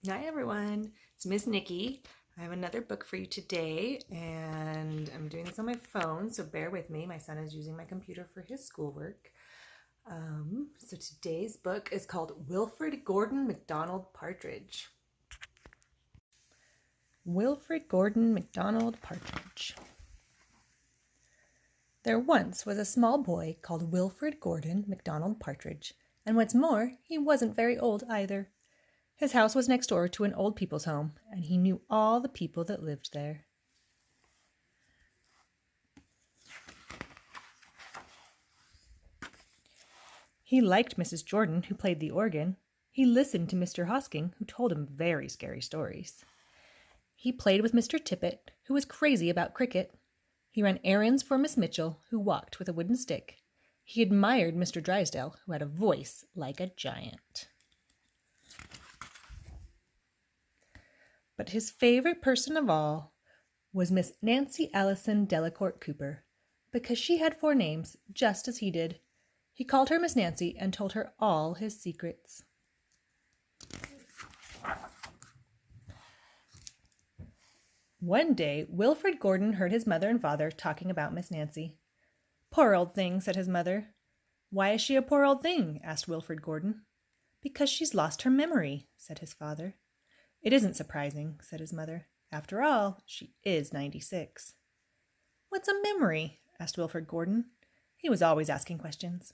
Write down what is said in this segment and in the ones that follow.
Hi everyone, it's Miss Nikki. I have another book for you today, and I'm doing this on my phone, so bear with me. My son is using my computer for his schoolwork. So today's book is called Wilfrid Gordon McDonald Partridge. Wilfrid Gordon McDonald Partridge. There once was a small boy called Wilfrid Gordon McDonald Partridge, and what's more, he wasn't very old either. His house was next door to an old people's home, and he knew all the people that lived there. He liked Mrs. Jordan, who played the organ. He listened to Mr. Hosking, who told him very scary stories. He played with Mr. Tippet, who was crazy about cricket. He ran errands for Miss Mitchell, who walked with a wooden stick. He admired Mr. Drysdale, who had a voice like a giant. But his favorite person of all was Miss Nancy Allison Delacourt Cooper, because she had 4 names, just as he did. He called her Miss Nancy and told her all his secrets. One day, Wilfrid Gordon heard his mother and father talking about Miss Nancy. "Poor old thing," said his mother. "Why is she a poor old thing?" asked Wilfrid Gordon. "Because she's lost her memory," said his father. "It isn't surprising," said his mother. "After all, she is 96. "What's a memory?" asked Wilfrid Gordon. He was always asking questions.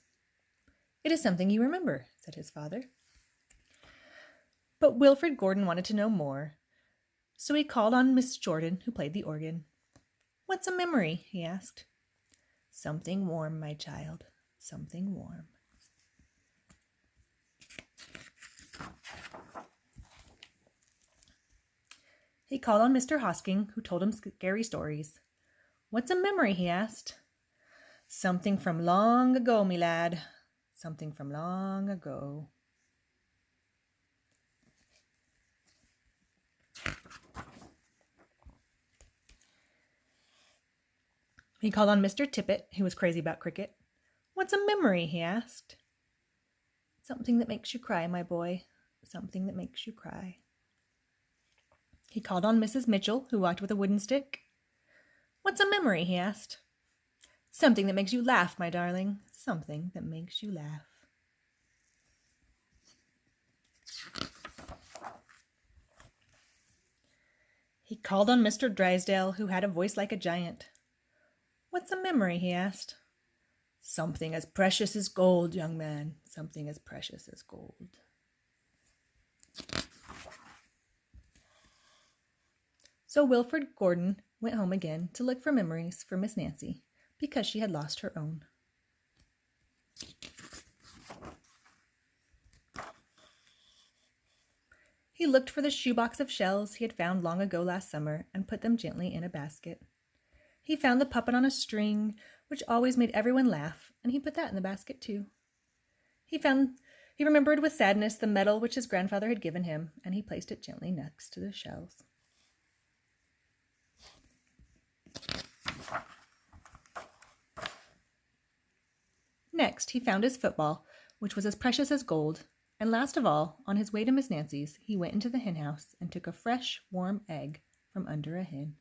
"It is something you remember," said his father. But Wilfrid Gordon wanted to know more, so he called on Miss Jordan, who played the organ. "What's a memory?" he asked. "Something warm, my child, something warm." He called on Mr. Hosking, who told him scary stories. "What's a memory?" he asked. "Something from long ago, me lad, something from long ago." He called on Mr. Tippet, who was crazy about cricket. "What's a memory?" he asked. "Something that makes you cry, my boy, something that makes you cry." He called on Mrs. Mitchell, who walked with a wooden stick. "What's a memory?" he asked. "Something that makes you laugh, my darling, something that makes you laugh." He called on Mr. Drysdale, who had a voice like a giant. "What's a memory?" he asked. "Something as precious as gold, young man, something as precious as gold." So Wilfrid Gordon went home again to look for memories for Miss Nancy, because she had lost her own. He looked for the shoebox of shells he had found long ago last summer and put them gently in a basket. He found the puppet on a string, which always made everyone laugh, and he put that in the basket too. He remembered with sadness the medal which his grandfather had given him, and he placed it gently next to the shells. Next, he found his football, which was as precious as gold, and last of all, on his way to Miss Nancy's, he went into the hen house and took a fresh, warm egg from under a hen.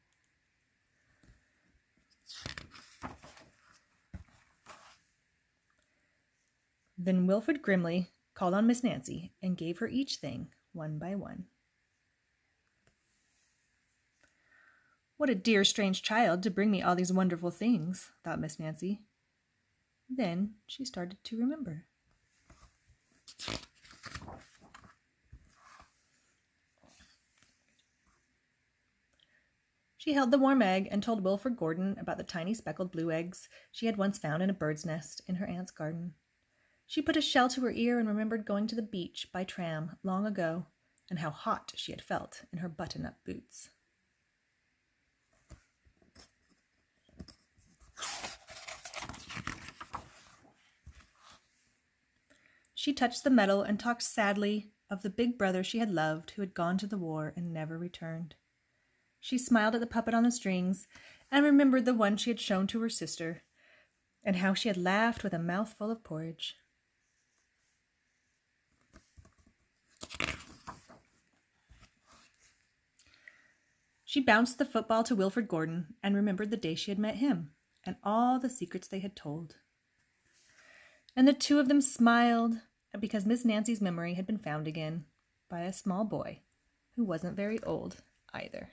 Then Wilfrid grimly called on Miss Nancy and gave her each thing, one by one. "What a dear, strange child to bring me all these wonderful things," thought Miss Nancy. Then she started to remember. She held the warm egg and told Wilfrid Gordon about the tiny speckled blue eggs she had once found in a bird's nest in her aunt's garden. She put a shell to her ear and remembered going to the beach by tram long ago, and how hot she had felt in her button-up boots. She touched the medal and talked sadly of the big brother she had loved who had gone to the war and never returned. She smiled at the puppet on the strings and remembered the one she had shown to her sister, and how she had laughed with a mouthful of porridge. She bounced the football to Wilfrid Gordon and remembered the day she had met him and all the secrets they had told. And the two of them smiled because Miss Nancy's memory had been found again by a small boy who wasn't very old either.